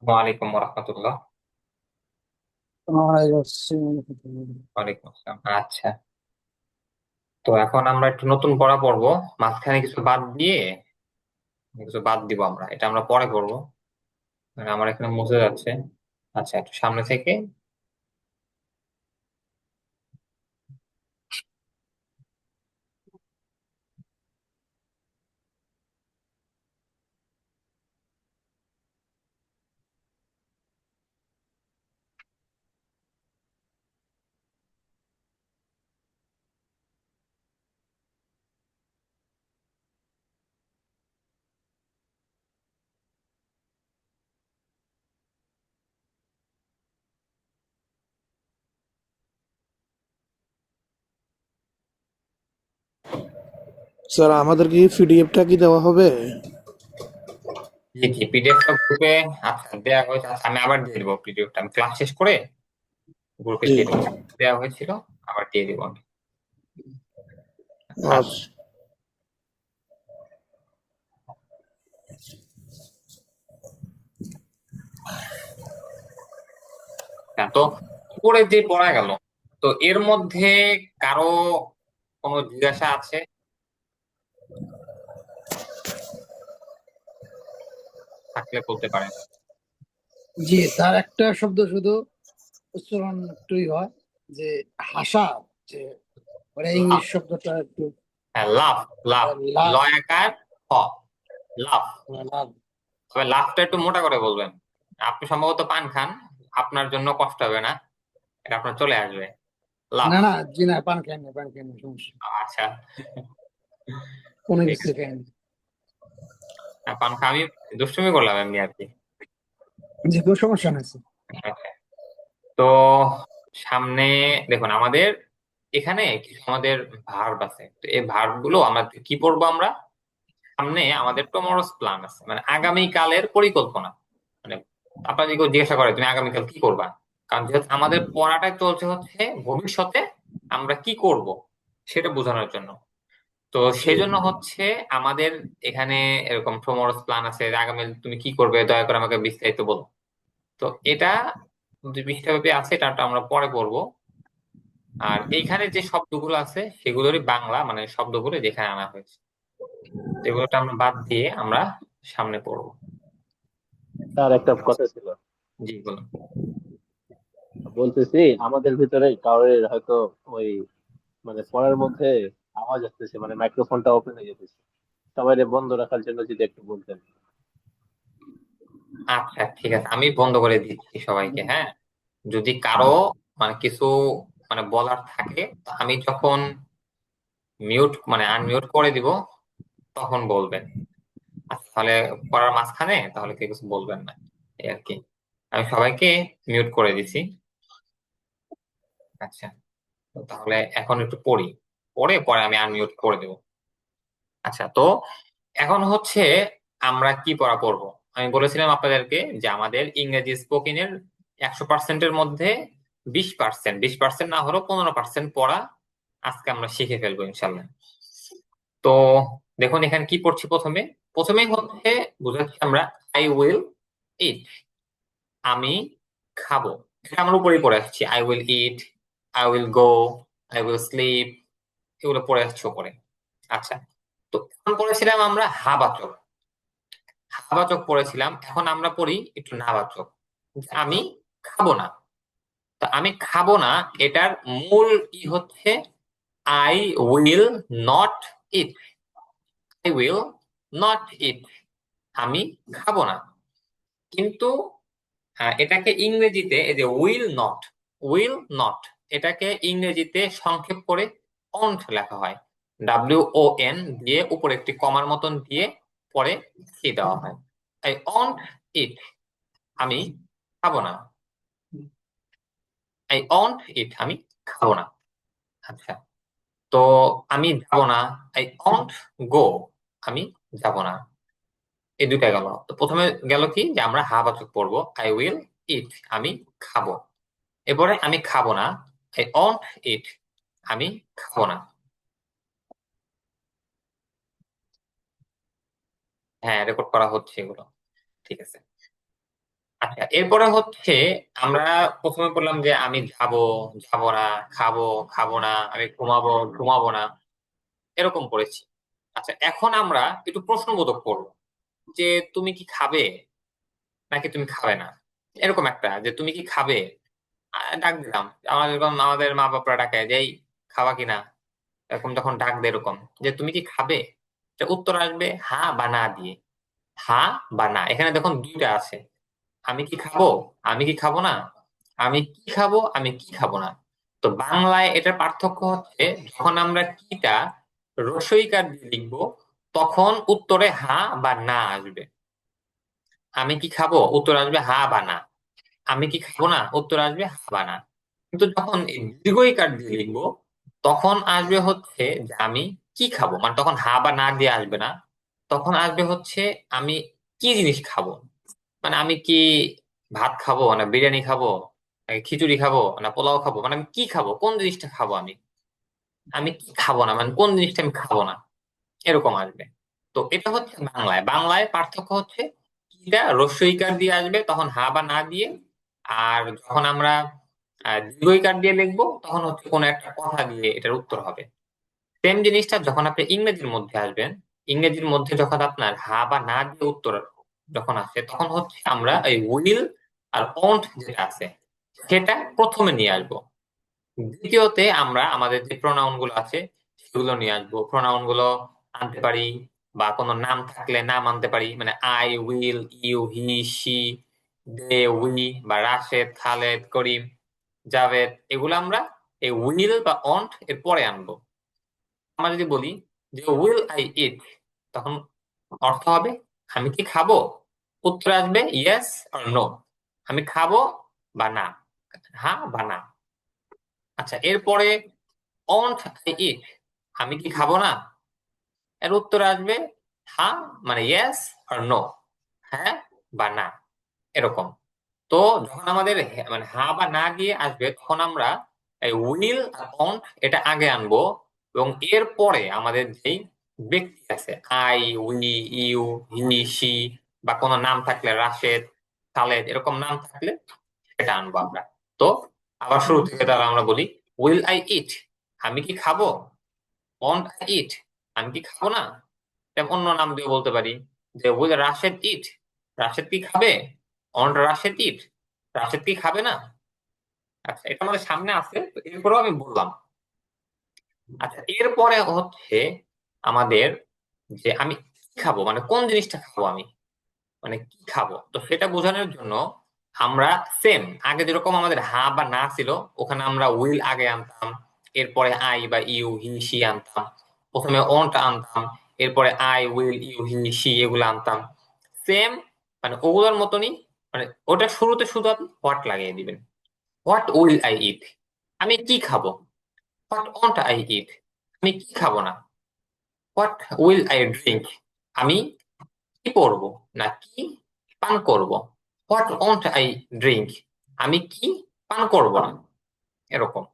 ওয়ালাইকুম রহমতুল্লাহ। ওয়ালাইকুম ওয়ালাইকুম আসসালাম। আচ্ছা, তো এখন আমরা একটু নতুন পড়া পড়বো। মাঝখানে কিছু বাদ দিব আমরা, এটা আমরা পরে করবো। মানে আমার এখানে মুছে যাচ্ছে। আচ্ছা, একটু সামনে থেকে। স্যার, আমাদের কি পিডিএফটা কি দেওয়া হবে? জি জি, পিডিএফ গ্রুপে আচ্ছা দেওয়া হয়েছে। আচ্ছা, আমি আবার দিয়ে দেবো পিডিএফটা, আমি ক্লাস শেষ করে গ্রুপে জি। দিয়ে দেবো। দেওয়া হয়েছিল, আবার দিয়ে দেবো আমি। আচ্ছা, আচ্ছা। তো উপরে যে পড়া গেল, তো এর মধ্যে কারো কোনো জিজ্ঞাসা আছে? থাকলে বলতে পারেন। জি স্যার, একটা শব্দ শুধু উচ্চারণ একটুই হয়, যে হাসা, যে মানে ইংলিশ শব্দটা একটু হ্যাঁ, লাফ। লাফ, লাভ। লয়াকার হ, লাফ। লাভ। তবে লাফটা একটু মোটা করে বলবেন। আপনি সম্ভবত পান খান, আপনার জন্য কষ্ট হবে না, এটা আপনার চলে আসবে। লাফ। না না, জি না, পান খাই না, সমস্যা আচ্ছা, কোনো ঠিক কিছু আছে। খাই না। পান খা, আমি দুষ্টুমি করলাম এমনি আর কি। জি, কোনো সমস্যা নাই স্যার। Okay. তো সামনে দেখুন, আমাদের এখানে কিছু আমাদের ভার্ব আছে। তো এই ভার্ব গুলো আমরা কি পড়বো? আমরা সামনে আমাদের টুমরোস প্ল্যান আছে, মানে আগামী কালের পরিকল্পনা। মানে আপনার যদি কেউ জিজ্ঞাসা করে তুমি আগামীকাল কি করবা, কারণ যেহেতু আমাদের পড়াটা চলছে হচ্ছে ভবিষ্যতে আমরা কি করব সেটা বোঝানোর জন্য। তো জি। সেজন্য হচ্ছে আমাদের এখানে এরকম টুমরোস প্ল্যান আছে যে আগামী তুমি কি করবে, দয়া করে আমাকে বিস্তারিত বলো। তো এটা 2 পৃষ্ঠা ব্যাপী আছে, এটা আমরা পরে পড়বো। আর এইখানে যে শব্দগুলো আছে সেগুলোরই বাংলা মানে শব্দগুলো যেখানে আনা হয়েছে, সেগুলোটা আমরা বাদ দিয়ে আমরা সামনে পড়বো। তার একটা কথা ছিল, জি বলুন। বলতেছি আমাদের ভিতরে কারোর হয়তো ওই মানে পড়ার মধ্যে আওয়াজ আসতেছে, মানে মাইক্রোফোনটা ওপেন হয়ে যেতেছে। সবাই বন্ধ রাখার জন্য যদি একটু বলতেন। আচ্ছা ঠিক আছে, আমি বন্ধ করে দিচ্ছি সবাইকে। হ্যাঁ, যদি কারো মানে কিছু মানে বলার থাকে, তো আমি যখন মিউট মানে আনমিউট করে দিব তখন বলবেন। আচ্ছা, তাহলে পড়ার মাঝখানে তাহলে কেউ কিছু বলবেন না, এই আর কি। আমি সবাইকে মিউট করে দিছি। আচ্ছা, তো তাহলে এখন একটু পড়ি, পরে পরে আমি আনমিউট করে দেবো। আচ্ছা, তো এখন হচ্ছে আমরা কি পড়া পড়বো। আমি বলেছিলাম আপনাদেরকে যে আমাদের ইংরেজি স্পোকেনের 100%-এর মধ্যে 20%, 20% না হলেও 15% পড়া আজকে আমরা শিখে ফেলবো ইনশাল্লাহ। তো দেখুন এখানে কি পড়ছি। প্রথমেই হচ্ছে বুঝাচ্ছি আমরা আই উইল ইট, আমি খাবো। এটা আমরা উপরেই পড়ে আসছি, I will eat, I will go, I will slip, এগুলো পড়ে আসছে উপরে। আচ্ছা, তো এখন পড়েছিলাম আমরা হাবাচক। হাবাচক পড়েছিলাম, এখন আমরা পড়ি একটু নাবাচক। আমি খাবো না। তো আমি খাবো না, এটার মূল ই হচ্ছে I will not eat. I will not eat, আমি খাবো না। কিন্তু এটাকে ইংরেজিতে এই যে উইল নট, এটাকে ইংরেজিতে সংক্ষেপ করে অন্ট লেখা হয়। WON দিয়ে উপরে একটি কমার মতন দিয়ে পরে কি দেওয়া হয়, আই অন্ট ইট, আমি খাবো না। আই অন্ট ইট, আমি খাবো না। আচ্ছা, তো আমি যাব না, আই অন্ট গো, আমি যাব না। এই দুইটা গেল। তো প্রথমে গেল কি যে আমরা হাবাচক পড়বো, আই উইল ইট, আমি খাবো। এরপরে আমি খাবো না, আই অন্ট ইট, আমি খাবো না। হ্যাঁ, রেকর্ড করা হচ্ছে এগুলো। ঠিক আছে। আচ্ছা, এরপরে হচ্ছে আমরা প্রথমে বললাম যে আমি যাব, যাব না, খাবো, খাবো না, আমি ঘুমাবো, ঘুমাবো না, এরকম করেছি। আচ্ছা, এখন আমরা একটু প্রশ্নবোধক করবো যে তুমি কি খাবে নাকি তুমি খাবে না, এরকম একটা যে তুমি কি খাবে। ডাক দিলাম, আমাদের যেরকম আমাদের মা বাবারা ডাকে যে এই খাওয়া কিনা, এরকম যখন ডাক দেয় এরকম যে তুমি কি খাবে, যে উত্তর আসবে হ্যাঁ বা না দিয়ে। হ্যাঁ বা না, এখানে দেখুন দুইটা আছে, আমি কি খাবো, আমি কি খাবো না, আমি কি খাবো, আমি কি খাবো না। তো বাংলায় এটার পার্থক্য হচ্ছে যখন আমরা কিটা রসইকার দিয়ে লিখবো তখন উত্তরে হ্যাঁ বা না আসবে। আমি কি খাবো, উত্তর আসবে হ্যাঁ বা না। আমি কি খাবো না, উত্তর আসবে হ্যাঁ বা না। কিন্তু যখন এই দীর্ঘইকার দিয়ে লিখবো তখন আসবে হচ্ছে যে আমি কি খাবো, মানে তখন হ্যাঁ বা না দিয়ে আসবে না, তখন আসবে হচ্ছে আমি কি জিনিস খাবো। মানে আমি কি ভাত খাবো না বিরিয়ানি খাবো, নাকি খিচুড়ি খাবো না পোলাও খাবো, মানে আমি কি খাবো, কোন জিনিসটা খাবো আমি। আমি কি খাবো না মানে কোন জিনিসটা আমি খাবো না, এরকম আসবে। তো এটা হচ্ছে বাংলায়, বাংলায় পার্থক্য হচ্ছে কিটা রস্বইকার দিয়ে আসবে তখন হা বা না দিয়ে, আর যখন আমরা দীর্ঘইকার দিয়ে লিখবো তখন হচ্ছে কোনো একটা কথা দিয়ে এটার উত্তর হবে। সেম জিনিসটা যখন আপনি ইংরেজির মধ্যে আসবেন, ইংরেজির মধ্যে যখন আপনার হা বা না দিয়ে উত্তর যখন আসে তখন হচ্ছে আমরা এই উইল আর ওন্ট যেটা আছে সেটা প্রথমে নিয়ে আসবো। দ্বিতীয়তে আমরা আমাদের যে প্রোনাউন গুলো আছে সেগুলো নিয়ে আসবো, প্রোনাউন গুলো আনতে পারি, বা কোনো নাম থাকলে নাম আনতে পারি, মানে I, will, you, he, she, they, we, বা রাশেদ, খালেদ, করিম, জাভেদ, এগুলো আমরা এই উইল বা অন্ট এর পরে আনবো। আমরা যদি বলি যে উইল আই ইট, তখন অর্থ হবে আমি কি খাবো, উত্তর আসবে ইয়েস অর নো, আমি খাবো বা না, হ্যাঁ বা না। আচ্ছা, এরপরে ওন্ট আই ইট, আমি কি খাবো না, এর উত্তর আসবে হ্যাঁ মানে ইয়েস আর নো, হ্যাঁ বা না, এরকম। তো যখন আমাদের মানে হ্যাঁ বা না দিয়ে আসবে তখন আমরা এই উইল আর ওন্ট এটা আগে আনবো, এবং এর পরে আমাদের যেই ব্যক্তি আছে I, we, you, he, she, বা কোনো নাম থাকলে রাশেদ, খালেদ, এরকম নাম থাকলে সেটা আনবো আমরা। তো আবার শুরু থেকে তাহলে আমরা বলি উইল আই ইট, আমি কি খাবো, ওন্ট আই ইট, আমি কি খাবো না। যেমন অন্য নাম দিয়ে বলতে পারি যে উইল রাশেদ ইট, রাশেদ কি খাবে, ওন্ট রাশেদ ইট, রাশেদ কি খাবে না। আচ্ছা, এটা আমাদের সামনে আছে তো এরপরেও আমি বললাম। আচ্ছা, এরপরে হচ্ছে আমাদের যে আমি কি খাবো মানে কোন জিনিসটা খাবো আমি, মানে কি খাবো, তো সেটা বোঝানোর জন্য আমরা সেম আগে যেরকম আমাদের হা বা না ছিল ওখানে আমরা উইল আগে আনতাম, এরপরে আই বা ইউ, হি, সি আনতাম, প্রথমে ওন্ট আনতাম, এরপরে I, will, you, he, she এগুলো আনতাম। সেম মানে ওগুলোর মতনই, মানে ওটা শুরুতে শুধু আপনি হোয়াট লাগিয়ে দিবেন, হোয়াট উইল আই ইট, আমি কি খাবো, হোয়াট ওন্ট আই ইট, আমি কি খাবো না, হোয়াট উইল আই ড্রিঙ্ক, আমি কি করব না কি পান করব, হোয়াট ওন্ট আই ড্রিঙ্ক, আমি কি পান করব না, এরকম।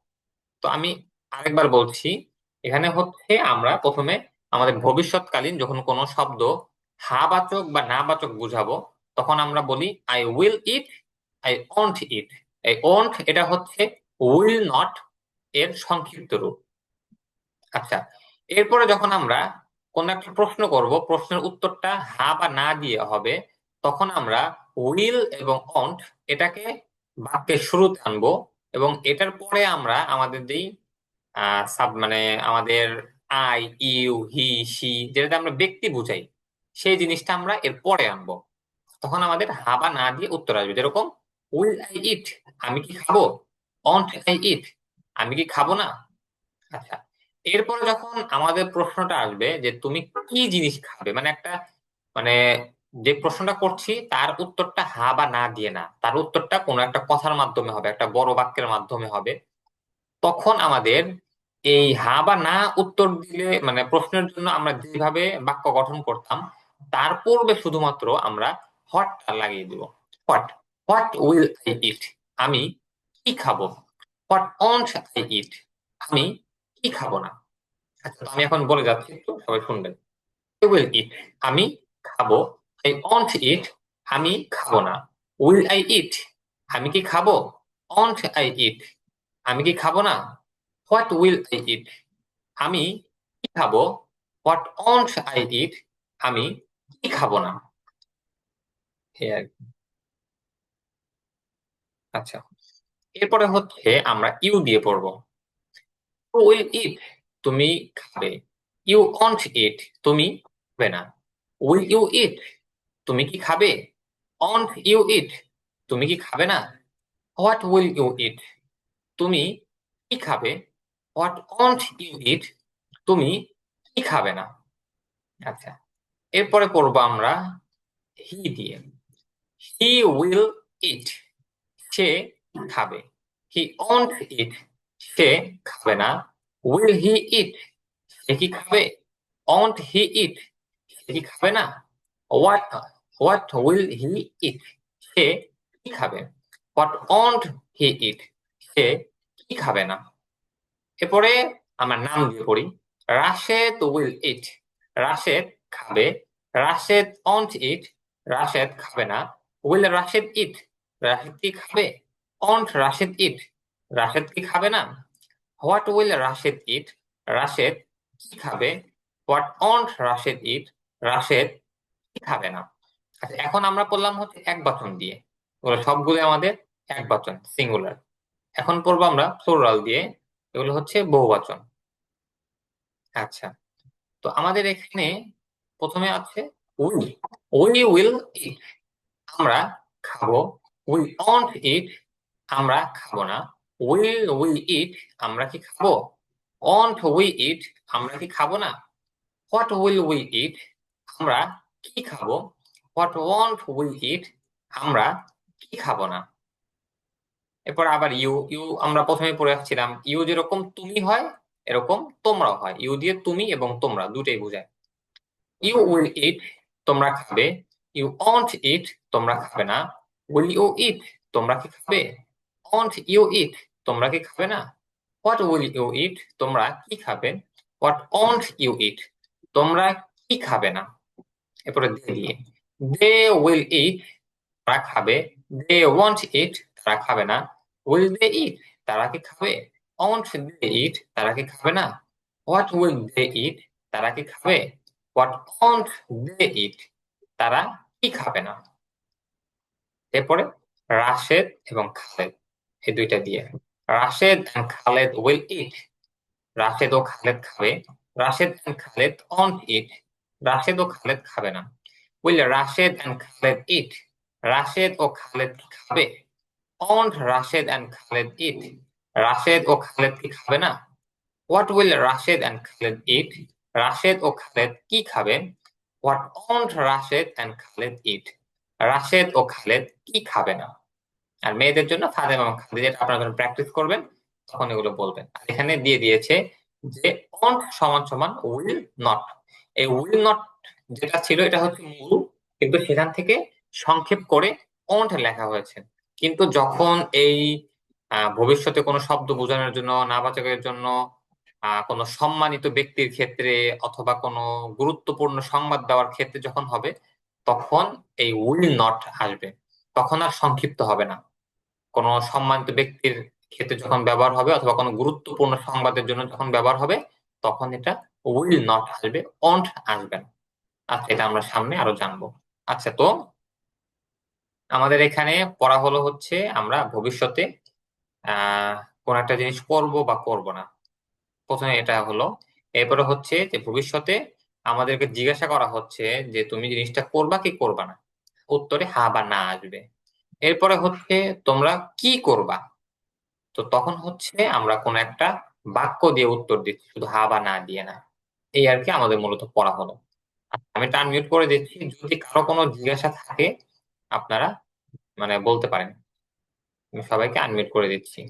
তো আমি আরেকবার বলছি, এখানে হচ্ছে আমরা প্রথমে আমাদের ভবিষ্যৎকালীন যখন কোনো শব্দ হা বাচক বা না বাচক বুঝাবো তখন আমরা বলি I will eat, I won't eat. এই ওন্ট এটা হচ্ছে উইল নট এর সংক্ষিপ্ত রূপ। আচ্ছা, এরপরে যখন আমরা কোন একটা প্রশ্ন করব প্রশ্নের উত্তরটা হা বা না দিয়ে হবে তখন আমরা উইল এবং অন্ট এটাকে বাক্যের শুরুতে আনবো, এবং এটার পরে আমরা আমাদের যেই সাব মানে আমাদের আই, ইউ, হি, সি যেটাতে আমরা ব্যক্তি বুঝাই সেই জিনিসটা আমরা এর পরে আনবো। তখন আমাদের হা বা না দিয়ে উত্তর আসবে, যেরকম উইল আই ইট, আমি কি খাবো, অন্ট আই ইট, আমি কি খাবো না। আচ্ছা, এরপরে যখন আমাদের প্রশ্নটা আসবে যে তুমি কি জিনিস খাবে, মানে একটা মানে যে প্রশ্নটা করছি তার উত্তরটা হা বা না দিয়ে না, তার উত্তরটা কোনো একটা কথার মাধ্যমে হবে, একটা বড় বাক্যের মাধ্যমে হবে, তখন আমাদের এই হা বা না উত্তর দিলে মানে প্রশ্নের জন্য আমরা যেভাবে বাক্য গঠন করতাম তার পূর্বে শুধুমাত্র আমরা হোয়াটটা লাগিয়ে দিব। What, what will I eat, আমি কি খাবো, হোয়াট ওন্ট আই ইট, আমি কি খাবো না। আচ্ছা, তো আমি এখন বলে যাচ্ছি, একটু সবাই শুনবেন। I will eat, আমি খাবো। I won't eat, আমি খাবো না। Will I eat, আমি কি খাবো। Won't I eat, আমি কি খাবো না। What will I eat, আমি কি খাবো। What won't I eat, আমি কি খাবো না। এই আর কি। আচ্ছা, এরপরে হচ্ছে আমরা ইউ দিয়ে পড়বো। You will eat, তুমি খাবে। You won't eat, তুমি খাবে না। Will you eat, তুমি কি খাবে। Won't you eat, তুমি কি খাবে না। What will you eat, তুমি কি খাবে। What won't you eat, তুমি কি খাবে না। আচ্ছা, এরপরে পড়বো আমরা হি দিয়ে। হি উইল ইট, সে খাবে। হি won't eat, সে খাবে না। Will he eat, সে কি খাবে। Won't he eat, সে কি খাবে না। What will he eat, সে কি খাবে। What won't he eat, সে কি খাবে না। এরপরে আমরা নাম দিয়ে পড়ি। রাশেদ উইল ইট, রাশেদ খাবে। রাশেদ won't eat, রাশেদ খাবে না। উইল রাশেদ ইট, রাশেদ কি খাবে। won't রাশেদ ইট, রাশেদ কি খাবে না। হোয়াট উইল রাশেদ ইট, রাশেদ কি খাবে। হোয়াট won't রাশেদ ইট, রাশেদ কি খাবে না। আচ্ছা, এখন আমরা পড়লাম হচ্ছে এক বচন দিয়ে, ওগুলো সবগুলো আমাদের এক বচন সিঙ্গুলার। এখন পড়বো আমরা প্লুরাল দিয়ে, এগুলো হচ্ছে বহুবচন। আচ্ছা, তো আমাদের এখানে প্রথমে আছে উই। উই উইল ইট, আমরা খাবো। উই won't ইট, আমরা খাবো না। উইল উই ইট, আমরা কি খাবো। won't উই ইট, আমরা কি খাবো না। হোয়াট উইল উই ইট, আমরা কি খাবো। হোয়াট won't উই ইট, আমরা কি খাবো না। এরপর আবার ইউ। ইউ আমরা প্রথমে পড়ে আসছিলাম, ইউ যেরকম তুমি হয় এরকম তোমরাও হয়। ইউ দিয়ে তুমি এবং তোমরা দুটাই বোঝায়। ইউ উইল ইট, তোমরা খাবে। ইউ won't ইট, তোমরা খাবে না। উইল ইউ ইট, তোমরা কি খাবে। won't ইউ ইট, তোমরা কি খাবে না। হোয়াট উইল ইউ ইট, তোমরা কি খাবে। হোয়াট won't ইউ ইট, তোমরা কি খাবে না। এরপরে দে দিয়ে, দে উইল ইট, তারা খাবে। দে won't ইট, তারা খাবে না। উইল দে ইট, তারা কি খাবে। won't দে ইট, তারা কি খাবে না। হোয়াট উইল দে ইট, তারা কি খাবে। হোয়াট won't দে ইট, তারা কি খাবে না। এরপরে রাশেদ এবং খালেদ, এই দুইটা দিয়ে। Rashed and Khaled will eat, Rashed ও খালেদ খাবে। Rashed and Khaled won't eat, Rashed ও খালেদ খাবে না। Will Rashed and Khaled eat, Rashed ও খালেদ কি খাবে। won't Rashed and Khaled eat, Rashed ও খালেদ কি খাবে না। What will Rashed and Khaled eat, Rashed ও খালেদ কি খাবে। What won't Rashed and Khaled eat, Rashed ও খালেদ কি খাবে না। আর মেয়েদের জন্য ফাতেমা এবং খাদিজা, যেটা আপনারা যখন প্র্যাকটিস করবেন তখন এগুলো বলবেন। আর এখানে দিয়ে দিয়েছে যে won't সমান সমান উইল নট। এই উইল নট যেটা ছিল এটা হচ্ছে মূল, কিন্তু সেখান থেকে সংক্ষেপ করে won't লেখা হয়েছে। কিন্তু যখন এই ভবিষ্যতে কোনো শব্দ বোঝানোর জন্য, নাবাচকের জন্য, কোনো সম্মানিত ব্যক্তির ক্ষেত্রে অথবা কোনো গুরুত্বপূর্ণ সংবাদ দেওয়ার ক্ষেত্রে যখন হবে, তখন এই উইল নট আসবে। তখন আর সংক্ষিপ্ত হবে না। কোনো সম্মানিত ব্যক্তির ক্ষেত্রে যখন ব্যবহার হবে অথবা কোনো গুরুত্বপূর্ণ সংবাদের জন্য যখন ব্যবহার হবে, তখন এটা উইল নট আসবে, won't আসবে না। আচ্ছা, এটা আমরা সামনে আরো জানবো। আচ্ছা, তো আমাদের এখানে পড়া হলো হচ্ছে আমরা ভবিষ্যতে আহ কোন একটা জিনিস করব বা করব না, প্রথমে এটা হলো। এরপরে হচ্ছে যে ভবিষ্যতে আমাদেরকে জিজ্ঞাসা করা হচ্ছে যে তুমি জিনিসটা করবা কি করবা না, উত্তরে হ্যাঁ বা না আসবে। এরপরে হচ্ছে তোমরা কি করবা, তো তখন হচ্ছে আমরা কোন একটা বাক্য দিয়ে উত্তর দিচ্ছি, শুধু হা বা না দিয়ে না। এই আর কি আমাদের মূলত পড়া হলো। আমি এটা আনমিউট করে দিচ্ছি, যদি কারো কোনো জিজ্ঞাসা থাকে আপনারা বলতে পারেন। আমি সবাইকে আনমিউট করে দিচ্ছি।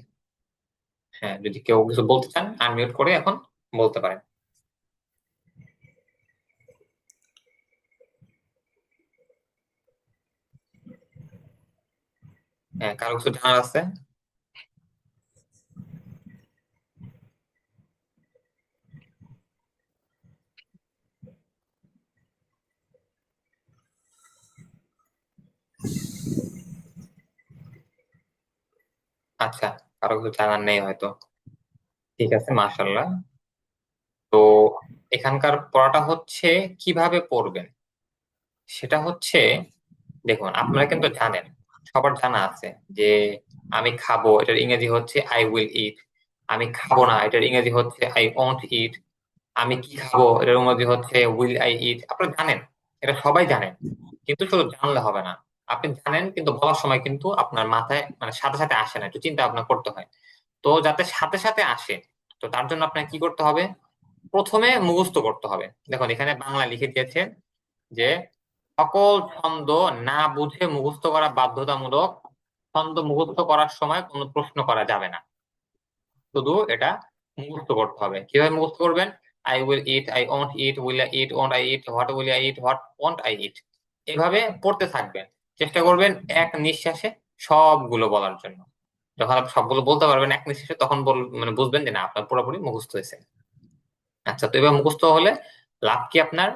হ্যাঁ, যদি কেউ কিছু বলতে চান আনমিউট করে এখন বলতে পারেন। হ্যাঁ, কারো কিছু জানার আছে। আচ্ছা, কারো কিছু জানার নেই হয়তো। ঠিক আছে, মাশাল্লাহ। তো এখানকার পড়াটা হচ্ছে কিভাবে পড়বেন সেটা হচ্ছে, দেখুন আপনারা কিন্তু জানেন, সবার জানা আছে যে আমি খাবো এটার ইংরেজি হচ্ছে আই উইল ইট, আমি খাবো না এটার ইংরেজি হচ্ছে আই ওয়ন্ট ইট, আমি কি খাবো এটার ইংরেজি হচ্ছে উইল আই ইট। আপনারা জানেন, এটা সবাই জানেন, কিন্তু শুধু জানলে হবে না। আপনি জানেন কিন্তু বলার সময় কিন্তু আপনার মাথায় মানে সাথে সাথে আসে না, একটু চিন্তা ভাবনা করতে হয়। তো যাতে সাথে সাথে আসে, তো তার জন্য আপনাকে কি করতে হবে, প্রথমে মুখস্থ করতে হবে। দেখুন এখানে বাংলা লিখে দিয়েছে যে সকল ছন্দ না বুঝে মুখস্থ করা বাধ্যতামূলক, ছন্দ মুখস্থ করার সময় কোনো প্রশ্ন করা যাবে না, শুধু এটা মুখস্থ করতে হবে। কিভাবে মুখস্থ করবেন? I will eat, I won't it, will I eat, won't I eat, what will I eat, what won't I eat, এভাবে পড়তে থাকবেন। চেষ্টা করবেন এক নিঃশ্বাসে সবগুলো বলার জন্য। যখন আপনি সবগুলো বলতে পারবেন এক নিঃশ্বাসে, তখন মানে বুঝবেন যে না আপনার পুরোপুরি মুখস্থ হয়েছে। আচ্ছা, তো এবার মুখস্থ হলে লাভ কি আপনার?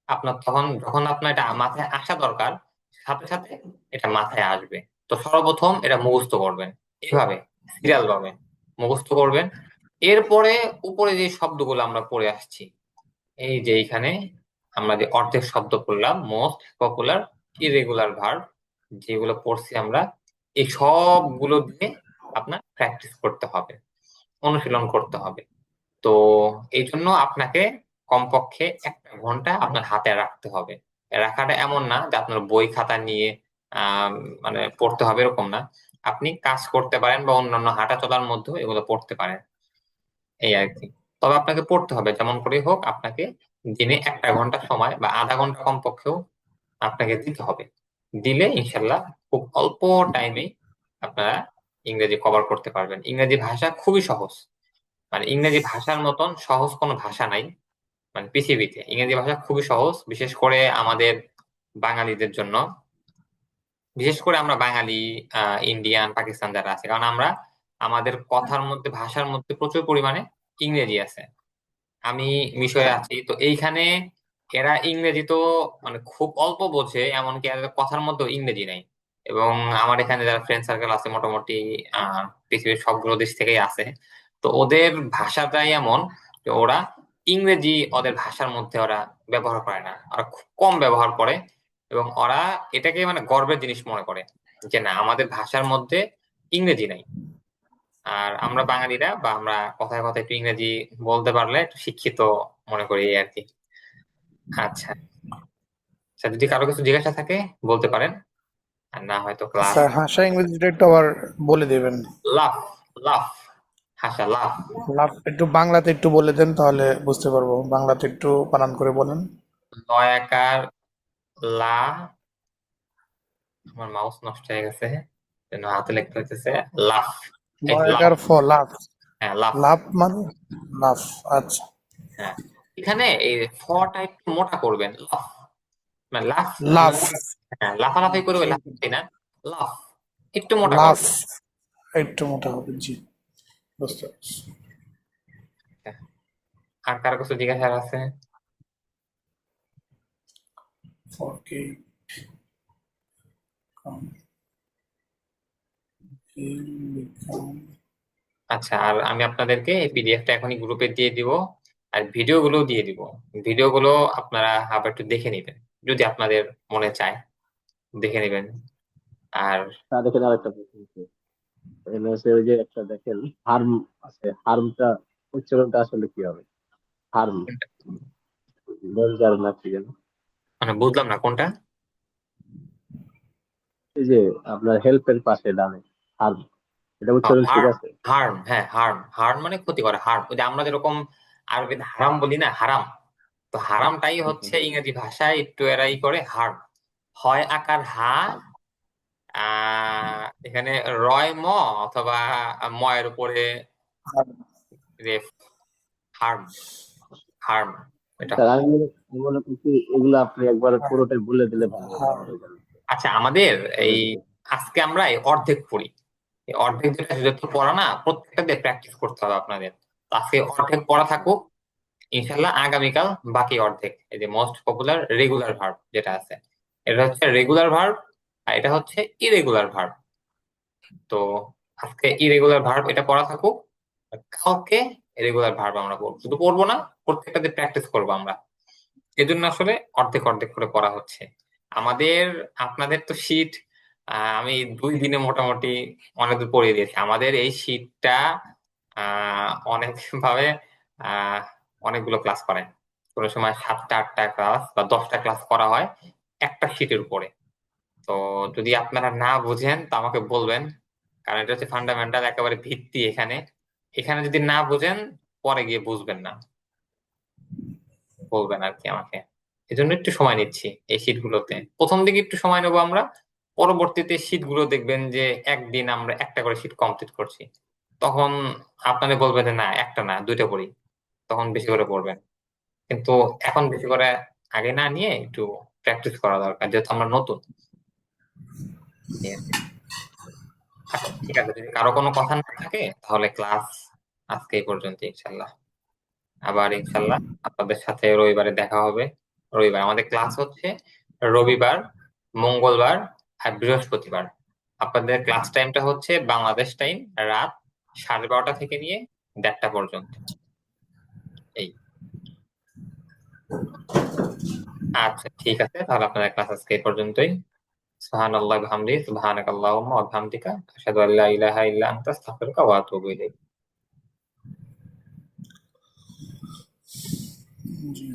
আপনার তখন যখন আপনার এটা মাথায় আসা দরকার, সাথে সাথে এটা মাথায় আসবে। তো সর্বপ্রথম এটা মুখস্থ করবেন, এভাবে সিরিয়াল ভাবে মুখস্থ করবেন। এরপরে উপরে যে শব্দগুলো আমরা পড়ে আসছি, এই যে এইখানে আমরা যে অর্ধেক শব্দ পড়লাম, মোস্ট পপুলার ইরেগুলার ভার্ব, যেগুলো পড়ছি আমরা, এই সবগুলো দিয়ে আপনার প্র্যাকটিস করতে হবে, অনুশীলন করতে হবে। তো এই জন্য আপনাকে কমপক্ষে 1 ঘন্টা আপনার হাতে রাখতে হবে। রাখাটা এমন না যে আপনার বই খাতা নিয়ে আহ মানে পড়তে হবে, এরকম না। আপনি কাজ করতে পারেন বা অন্যান্য হাঁটা চলার মধ্যেও এগুলো পড়তে পারেন, এই আর কি। তবে আপনাকে পড়তে হবে, যেমন করে হোক আপনাকে দিনে 1 ঘন্টা সময় বা আধা ঘন্টা কমপক্ষেও আপনাকে দিতে হবে। দিলে ইনশাল্লাহ খুব অল্প টাইমে আপনারা ইংরেজি কভার করতে পারবেন। ইংরেজি ভাষা খুবই সহজ, মানে ইংরেজি ভাষার মতন সহজ কোনো ভাষা নাই মানে পৃথিবীতে। ইংরেজি ভাষা খুবই সহজ, বিশেষ করে আমাদের বাঙালিদের জন্য। বিশেষ করে আমরা বাঙালি, ইন্ডিয়ান, পাকিস্তান যারা আছে, কারণ আমরা আমাদের কথার মধ্যে, ভাষার মধ্যে প্রচুর পরিমাণে ইংরেজি আছে। আমি মিশরে আছি, তো এইখানে এরা ইংরেজি তো মানে খুব অল্প বোঝে, এমনকি এদের কথার মধ্যেও ইংরেজি নাই। এবং আমার এখানে যারা ফ্রেন্ড সার্কেল আছে মোটামুটি পৃথিবীর সবগুলো দেশ থেকেই আছে। তো ওদের ভাষাটাই এমন যে ওরা ইংরেজি ওদের ভাষার মধ্যে ওরা ব্যবহার করে না, ওরা খুব কম ব্যবহার করে। এবং ওরা এটাকে মানে গর্বের জিনিস মনে করে যে না, আমাদের ভাষার মধ্যে ইংরেজি নাই। আর আমরা বাঙালিরা বা আমরা কথায় কথায় একটু ইংরেজি বলতে পারলে একটু শিক্ষিত মনে করি, এই আর কি। আচ্ছা, আচ্ছা, যদি কারো কিছু জিজ্ঞাসা থাকে বলতে পারেন, আর না হয়তো ক্লাস। স্যার হাসা ইংরেজিটা একটু আবার বলে দেবেন। লাফ, লাফ, হাসা, লাফ। লাভ একটু বাংলাতে একটু বলে দেন, তাহলে বুঝতে পারবো। বাংলাতে একটু বানান করে বলেন। লয়াকার লা, আমার মাউস নষ্ট হয়ে গেছে, জন্য হাতে লিখতে হইতেছে লাফ। এই যে লাফ, লয়কার ফ লাভ। হ্যাঁ লাফ। লাভ মানে লাভ। আচ্ছা। হ্যাঁ, এখানে এই ফটা একটু মোটা করবেন, লাফ মানে লাফ। লাভ। হ্যাঁ, লাফালাফি করে ওই লাফ না, লাফ একটু মোটা লাভ করবেন। একটু মোটা হবে, জি বুঝতে পারছি। হ্যাঁ, আর কারো কিছু জিজ্ঞাসা আছে? ফরকে আচ্ছা, আর আমি আপনাদেরকে এই পিডিএফটা এখনই গ্রুপে দিয়ে দিব, আর ভিডিওগুলো দিয়ে দিব। ভিডিওগুলো আপনারা আবার একটু দেখে নেবেন, যদি আপনাদের মনে চায় দেখে নেবেন। আর তার এখানে আরেকটা প্রশ্ন আছে। এখানে হচ্ছে ওই যে একটা দেখেন হার্ম আছে, হার্মটা উচ্চারণটা আসলে কি হবে? হার্ম, ডেঞ্জার না কি যেন? মানে বুঝলাম না কোনটা। এই যে আপনার হেল্পের পাশে ডানে হার্ম, এটা উচ্চারণ ঠিক হার্ম, আছে? হার্ম, হ্যাঁ হার্ম, হার্ম মানে ক্ষতি করা। হার্ম ওই যে আমরা যেরকম আরবিতে হারাম বলি না, হারাম, তো হারামটাই হচ্ছে ইংরেজি ভাষায় একটু এরাই করে হার্ম। হয় আকার হা, এখানে রয় ম, অথবা ময়ের উপরে রেফ, হার্ম, হার্ম এটা। স্যার আমি মনে করছি এগুলো আপনি একবার পুরোটাই বলে দিলে ভালো হতো আমার জন্য। আচ্ছা, আমাদের তাহলে এই বুঝে- আজকে আমরা এই অর্ধেক পড়ি, এই অর্ধেক যেটা যেহেতু পড়া না, প্রত্যেকটা দিয়ে প্র্যাকটিস করতে হবে আপনাদের। তো আজকে অর্ধেক পড়া থাকুক, ইনশাল্লাহ আগামীকাল বাকি অর্ধেক, এই যে মোস্ট পপুলার রেগুলার ভার্ব যেটা আছে, এটা হচ্ছে রেগুলার ভার্ব, আর এটা হচ্ছে ইরেগুলার ভার্ব। তো আজকে ইরেগুলার ভার্ব এটা পড়া থাকুক, আর কালকে রেগুলার ভার্ব আমরা পড়বো, শুধু পড়বো না, প্রত্যেকটাতে প্র্যাকটিস করবো আমরা। এজন্য আসলে অর্ধেক অর্ধেক করে পড়া হচ্ছে আমাদের। আপনাদের তো শীট আমি 2 দিনে মোটামুটি অনেক দূর পড়িয়ে দিয়েছি। আমাদের এই শীটটা অনেক ভাবে আহ অনেকগুলো ক্লাস করায়। কোনো সময় 7টা 8টা ক্লাস বা 10টা ক্লাস করা হয় একটা শীটের উপরে। তো যদি আপনারা না বুঝেন তো আমাকে বলবেন, কারণ এটা হচ্ছে ফান্ডামেন্টাল, একেবারে ভিত্তি। এখানে এখানে যদি না বুঝেন পরে গিয়ে বুঝবেন না, বলবেন আর কি আমাকে। এজন্য একটু সময় নিচ্ছি এই শীট গুলোতে। প্রথম দিকে একটু সময় নেবো আমরা, পরবর্তীতে শীট গুলো দেখবেন যে একদিন আমরা একটা করে শীট কমপ্লিট করছি। তখন আপনাদের বলবেন যে না, একটা না 2টা পড়ি, তখন বেশি করে পড়বেন। কিন্তু এখন বেশি করে আগে না নিয়ে একটু প্র্যাকটিস করা দরকার, যেহেতু আমরা নতুন। ঠিক আছে, আচ্ছা ঠিক আছে, যদি কারো কোনো কথা না থাকে তাহলে ক্লাস আজকে এই পর্যন্ত ইনশাল্লাহ। আবার ইনশাল্লাহ আপনাদের সাথে রবিবারে দেখা হবে। রবিবার আমাদের ক্লাস হচ্ছে রবিবার, মঙ্গলবার আর বৃহস্পতিবার। আপনাদের ক্লাস টাইমটা হচ্ছে বাংলাদেশ টাইম রাত 12:30 থেকে নিয়ে 1:30 পর্যন্ত। এই, আচ্ছা ঠিক আছে, তাহলে আপনাদের ক্লাস আজকে এই পর্যন্তই। সুবহানাল্লাহি ওয়া বিহামদিহি, সুবহানাকাল্লাহুম্মা ওয়া বিহামদিকা, আশহাদু আল্লা ইলাহা ইল্লা আনতা, আস্তাগফিরুকা ওয়া আতুবু ইলাইক। জি